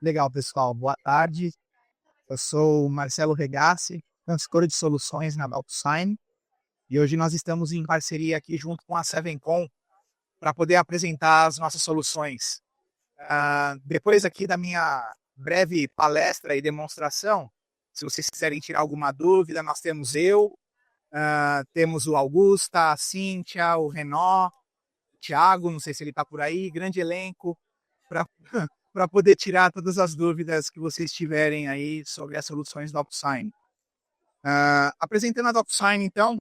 Legal, pessoal. Boa tarde. Eu sou o Marcelo Regassi, consultor de soluções na DocSign, e hoje nós estamos em parceria aqui junto com a SevenCom para poder apresentar as nossas soluções. Depois aqui da minha breve palestra e demonstração, se vocês quiserem tirar alguma dúvida, nós temos temos o Augusta, a Cíntia, o Renó, o Thiago, não sei se ele está por aí, grande elenco para para poder tirar todas as dúvidas que vocês tiverem aí sobre as soluções da DocSign. Apresentando a DocSign, então,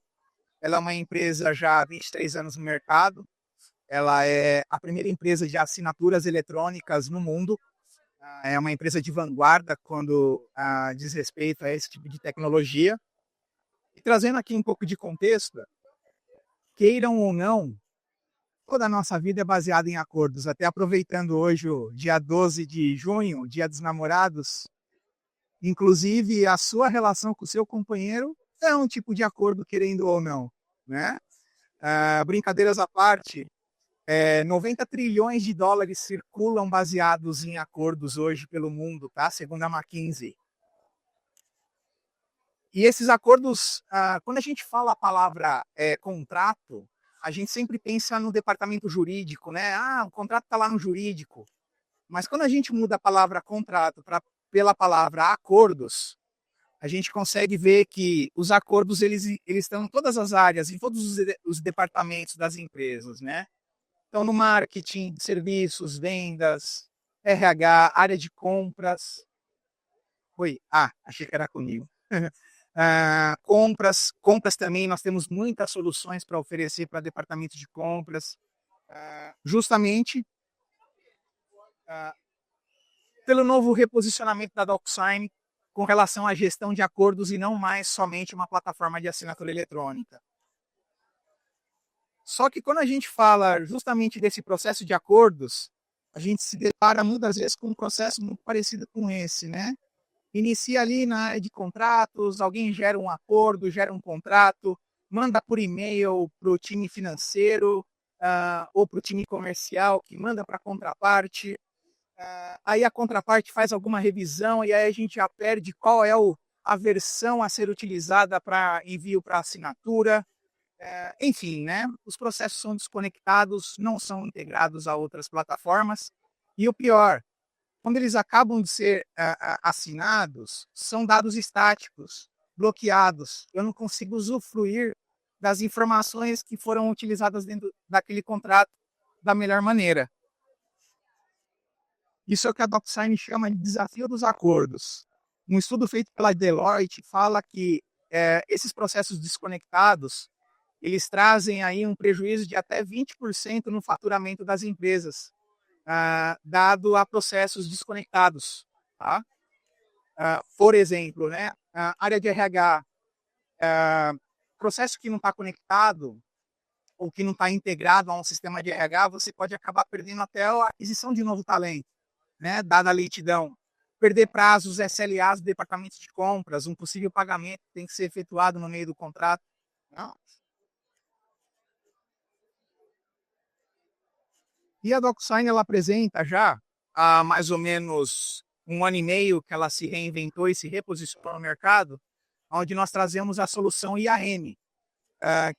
ela é uma empresa já há 23 anos no mercado. Ela é a primeira empresa de assinaturas eletrônicas no mundo. É uma empresa de vanguarda quando diz respeito a esse tipo de tecnologia. E trazendo aqui um pouco de contexto, queiram ou não, toda a nossa vida é baseada em acordos. Até aproveitando hoje o dia 12 de junho, Dia dos Namorados, inclusive a sua relação com o seu companheiro é um tipo de acordo, querendo ou não, né? Brincadeiras à parte, 90 trilhões de dólares circulam baseados em acordos hoje pelo mundo, tá? Segundo a McKinsey. E esses acordos, quando a gente fala a palavra contrato, a gente sempre pensa no departamento jurídico, né? O contrato está lá no jurídico. Mas quando a gente muda a palavra contrato pela palavra acordos, a gente consegue ver que os acordos eles estão em todas as áreas, em todos os departamentos das empresas, né? Então, no marketing, serviços, vendas, RH, área de compras. Achei que era comigo. Compras também, nós temos muitas soluções para oferecer para departamento de compras, justamente pelo novo reposicionamento da DocSign com relação à gestão de acordos e não mais somente uma plataforma de assinatura eletrônica. Só que quando a gente fala justamente desse processo de acordos, a gente se depara muitas vezes com um processo muito parecido com esse, né? Inicia ali na área de contratos, alguém gera um acordo, gera um contrato, manda por e-mail para o time financeiro ou para o time comercial, que manda para a contraparte. Aí a contraparte faz alguma revisão e aí a gente já perde qual é a versão a ser utilizada para envio para assinatura. Enfim, né? Os processos são desconectados, não são integrados a outras plataformas. E o pior, quando eles acabam de ser assinados, são dados estáticos, bloqueados. Eu não consigo usufruir das informações que foram utilizadas dentro daquele contrato da melhor maneira. Isso é o que a DocSign chama de desafio dos acordos. Um estudo feito pela Deloitte fala que esses processos desconectados eles trazem aí um prejuízo de até 20% no faturamento das empresas, dado a processos desconectados. Tá? Por exemplo, né, a área de RH, processo que não está conectado ou que não está integrado a um sistema de RH, você pode acabar perdendo até a aquisição de novo talento, né, dada a lentidão. Perder prazos, SLAs do departamento de compras, um possível pagamento tem que ser efetuado no meio do contrato. Não. E a DocSign ela apresenta já há mais ou menos 1 ano e meio que ela se reinventou e se reposicionou no mercado, onde nós trazemos a solução IAM,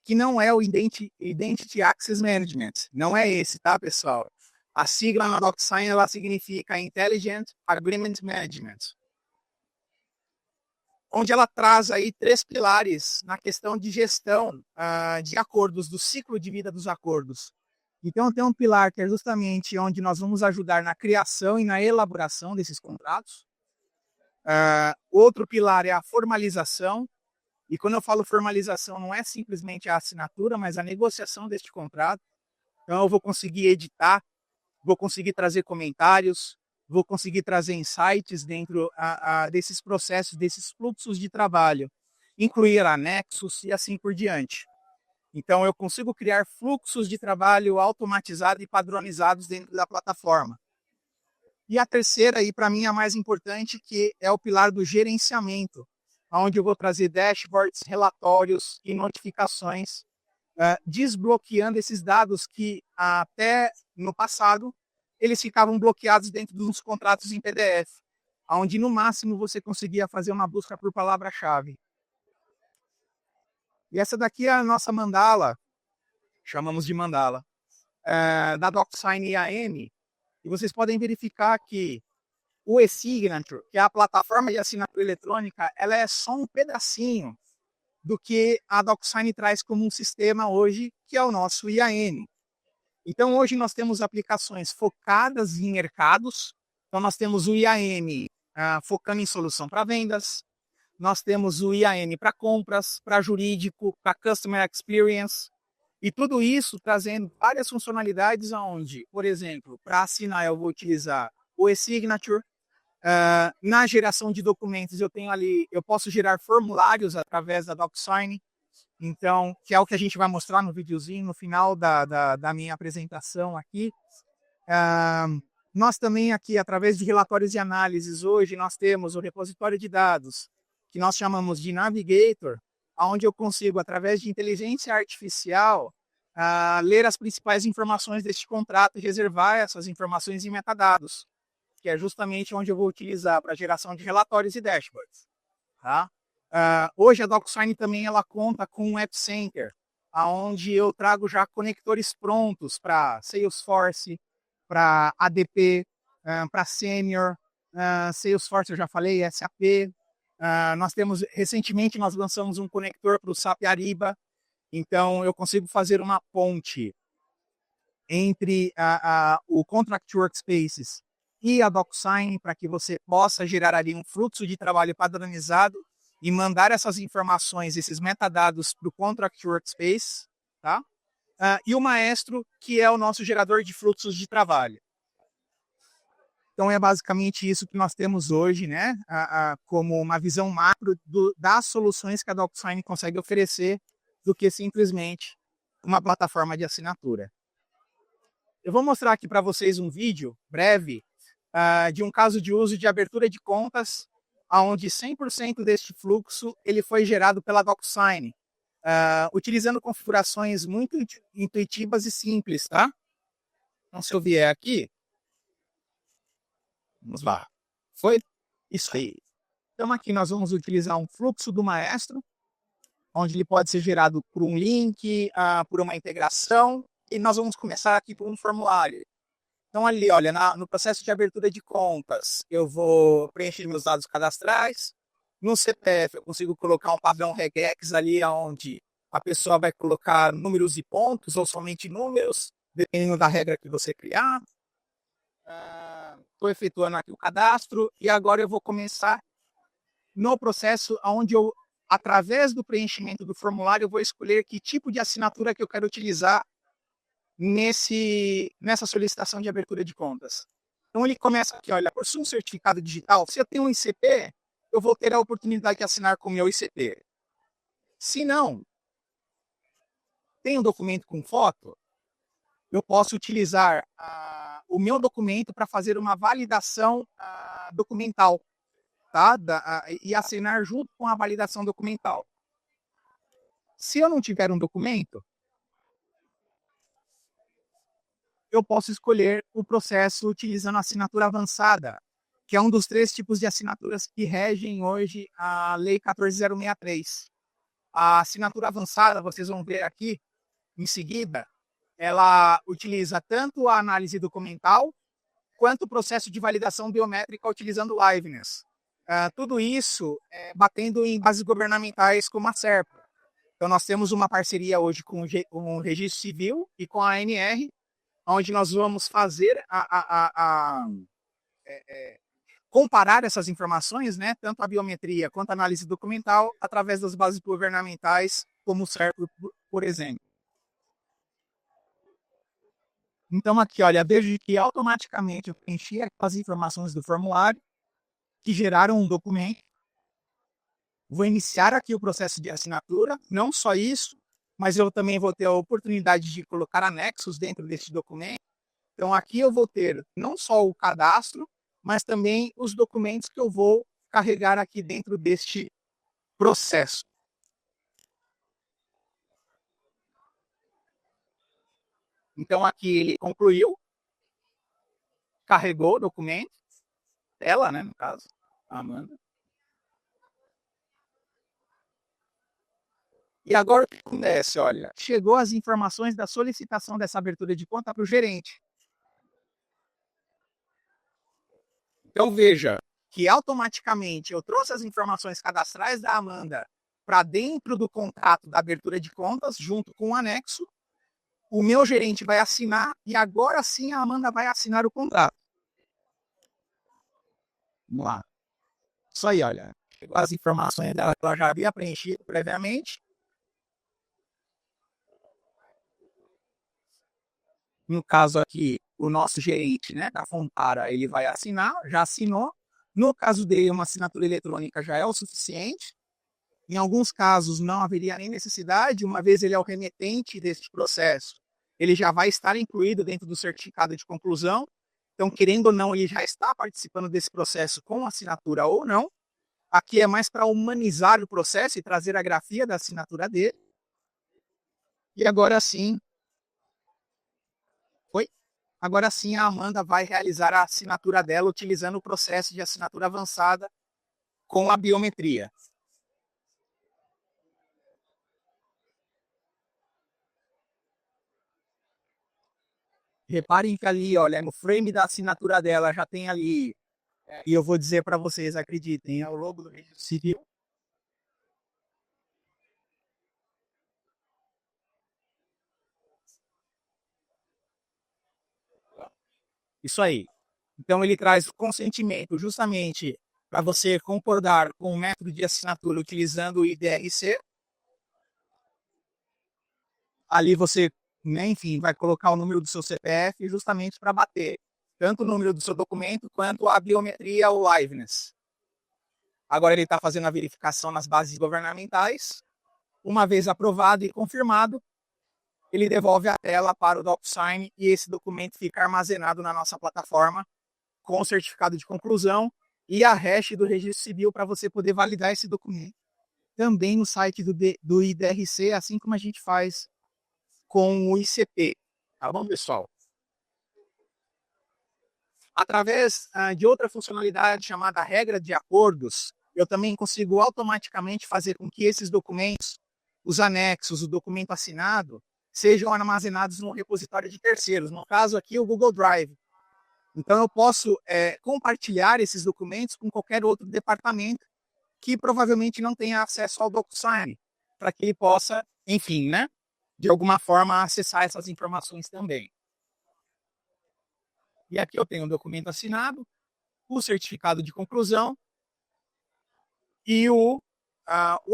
que não é o Identity Access Management. Não é esse, tá, pessoal? A sigla na DocSign ela significa Intelligent Agreement Management, onde ela traz aí 3 pilares na questão de gestão de acordos, do ciclo de vida dos acordos. Então, tem um pilar que é justamente onde nós vamos ajudar na criação e na elaboração desses contratos. Outro pilar é a formalização. E quando eu falo formalização, não é simplesmente a assinatura, mas a negociação deste contrato. Então, eu vou conseguir editar, vou conseguir trazer comentários, vou conseguir trazer insights dentro desses processos, desses fluxos de trabalho, incluir anexos e assim por diante. Então, eu consigo criar fluxos de trabalho automatizados e padronizados dentro da plataforma. E a terceira, e para mim a mais importante, que é o pilar do gerenciamento, onde eu vou trazer dashboards, relatórios e notificações, desbloqueando esses dados que até no passado eles ficavam bloqueados dentro dos contratos em PDF, onde no máximo você conseguia fazer uma busca por palavra-chave. E essa daqui é a nossa mandala, chamamos de mandala, da DocSign IAM, e vocês podem verificar que o eSignature, que é a plataforma de assinatura eletrônica, ela é só um pedacinho do que a DocSign traz como um sistema hoje, que é o nosso IAM. Então, hoje nós temos aplicações focadas em mercados. Então, nós temos o IAM focando em solução para vendas. Nós temos o IAM para compras, para jurídico, para Customer Experience. E tudo isso trazendo várias funcionalidades onde, por exemplo, para assinar eu vou utilizar o eSignature. Na geração de documentos eu posso gerar formulários através da DocSign. Então, que é o que a gente vai mostrar no videozinho, no final da minha apresentação aqui. Nós também aqui, através de relatórios e análises, hoje nós temos o repositório de dados, que nós chamamos de Navigator, onde eu consigo, através de inteligência artificial, ler as principais informações deste contrato e reservar essas informações em metadados, que é justamente onde eu vou utilizar para geração de relatórios e dashboards. Tá? Hoje a DocSign também ela conta com um App Center, onde eu trago já conectores prontos para Salesforce, para ADP, para Senior, Salesforce eu já falei, SAP. Recentemente nós lançamos um conector para o SAP Ariba, então eu consigo fazer uma ponte entre o Contract Workspaces e a DocSign para que você possa gerar ali um fluxo de trabalho padronizado e mandar essas informações, esses metadados para o Contract Workspace, tá? E o Maestro, que é o nosso gerador de fluxos de trabalho. Então é basicamente isso que nós temos hoje, né? Como uma visão macro das soluções que a DocSign consegue oferecer, do que simplesmente uma plataforma de assinatura. Eu vou mostrar aqui para vocês um vídeo breve de um caso de uso de abertura de contas, onde 100% deste fluxo ele foi gerado pela DocSign, utilizando configurações muito intuitivas e simples, tá? Então, se eu vier aqui, vamos lá. Foi isso aí. Então, aqui nós vamos utilizar um fluxo do Maestro, onde ele pode ser gerado por um link, por uma integração, e nós vamos começar aqui por um formulário. Então, ali, olha, no processo de abertura de contas, eu vou preencher meus dados cadastrais. No CPF, eu consigo colocar um padrão regex ali, onde a pessoa vai colocar números e pontos, ou somente números, dependendo da regra que você criar. Estou efetuando aqui o cadastro, e agora eu vou começar no processo onde eu, através do preenchimento do formulário, eu vou escolher que tipo de assinatura que eu quero utilizar nessa solicitação de abertura de contas. Então ele começa aqui, olha, por um certificado digital, se eu tenho um ICP, eu vou ter a oportunidade de assinar com o meu ICP. Se não, tem um documento com foto, eu posso utilizar o meu documento para fazer uma validação documental, tá? E assinar junto com a validação documental. Se eu não tiver um documento, eu posso escolher o processo utilizando a assinatura avançada, que é um dos 3 tipos de assinaturas que regem hoje a Lei 14.063. A assinatura avançada, vocês vão ver aqui em seguida, ela utiliza tanto a análise documental quanto o processo de validação biométrica utilizando liveness. Tudo isso batendo em bases governamentais como a SERPA. Então nós temos uma parceria hoje com o Registro Civil e com a ANR, onde nós vamos fazer comparar essas informações, né, tanto a biometria quanto a análise documental, através das bases governamentais, como o SERPA, por exemplo. Então aqui, olha, vejo que automaticamente eu preenchi as informações do formulário, que geraram um documento. Vou iniciar aqui o processo de assinatura, não só isso, mas eu também vou ter a oportunidade de colocar anexos dentro desse documento. Então aqui eu vou ter não só o cadastro, mas também os documentos que eu vou carregar aqui dentro deste processo. Então aqui ele concluiu. carregou o documento, ela, né, no caso, a Amanda. E agora o que acontece? Olha, chegou as informações da solicitação dessa abertura de conta para o gerente. Então veja que automaticamente eu trouxe as informações cadastrais da Amanda para dentro do contrato da abertura de contas, junto com o anexo. O meu gerente vai assinar e agora sim a Amanda vai assinar o contrato. Vamos lá. Isso aí, olha. Chegou as informações dela que ela já havia preenchido previamente. No caso aqui, o nosso gerente, né, da Fontara, ele vai assinar, já assinou. No caso dele, uma assinatura eletrônica já é o suficiente. Em alguns casos, não haveria nem necessidade, uma vez ele é o remetente deste processo, ele já vai estar incluído dentro do certificado de conclusão. Então, querendo ou não, ele já está participando desse processo com assinatura ou não. Aqui é mais para humanizar o processo e trazer a grafia da assinatura dele. E agora sim, agora sim a Amanda vai realizar a assinatura dela utilizando o processo de assinatura avançada com a biometria. Reparem que ali, olha, no frame da assinatura dela já tem ali, e eu vou dizer para vocês, acreditem, é o logo do Registro Civil. Isso aí. Então ele traz o consentimento justamente para você concordar com o método de assinatura utilizando o IDRC. Ali você, né, enfim, vai colocar o número do seu CPF justamente para bater tanto o número do seu documento quanto a biometria ou liveness. Agora ele está fazendo a verificação nas bases governamentais. Uma vez aprovado e confirmado, ele devolve a tela para o DocuSign e esse documento fica armazenado na nossa plataforma com o certificado de conclusão e a hash do registro civil para você poder validar esse documento. Também no site do IDRC, assim como a gente faz com o ICP. Tá bom, pessoal? Através de outra funcionalidade chamada regra de acordos, eu também consigo automaticamente fazer com que esses documentos, os anexos, o documento assinado, sejam armazenados no repositório de terceiros, no caso aqui o Google Drive. Então eu posso compartilhar esses documentos com qualquer outro departamento que provavelmente não tenha acesso ao DocuSign, para que ele possa, enfim, né, de alguma forma acessar essas informações também. E aqui eu tenho o documento assinado, o certificado de conclusão e o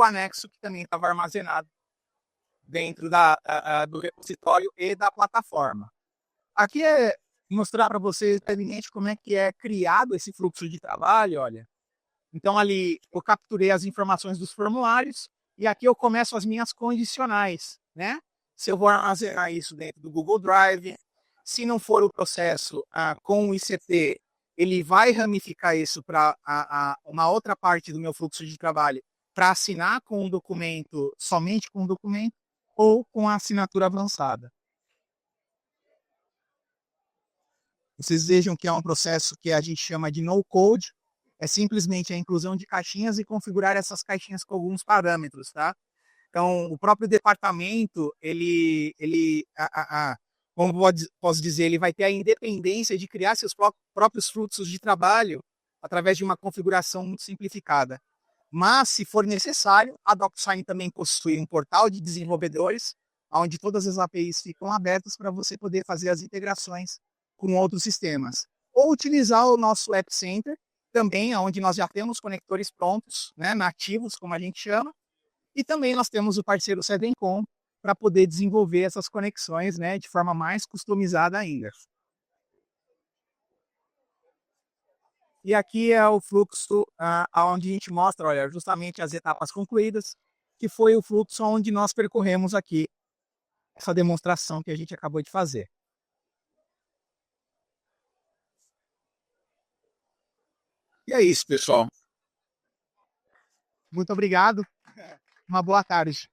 anexo que também estava armazenado dentro do repositório e da plataforma. Aqui é mostrar para vocês brevemente como é que é criado esse fluxo de trabalho, olha. Então ali eu capturei as informações dos formulários e aqui eu começo as minhas condicionais, né? Se eu vou armazenar isso dentro do Google Drive, se não for o processo com o ICT, ele vai ramificar isso para uma outra parte do meu fluxo de trabalho para assinar com um documento, somente com um documento, ou com a assinatura avançada. Vocês vejam que é um processo que a gente chama de no-code, é simplesmente a inclusão de caixinhas e configurar essas caixinhas com alguns parâmetros, tá? Então, o próprio departamento, como posso dizer, ele vai ter a independência de criar seus próprios fluxos de trabalho através de uma configuração muito simplificada. Mas, se for necessário, a DocuSign também possui um portal de desenvolvedores, onde todas as APIs ficam abertas para você poder fazer as integrações com outros sistemas. Ou utilizar o nosso App Center, também, onde nós já temos conectores prontos, né, nativos, como a gente chama, e também nós temos o parceiro Sevencom para poder desenvolver essas conexões, né, de forma mais customizada ainda. E aqui é o fluxo onde a gente mostra, olha, justamente as etapas concluídas, que foi o fluxo onde nós percorremos aqui essa demonstração que a gente acabou de fazer. E é isso, pessoal. Muito obrigado. Uma boa tarde.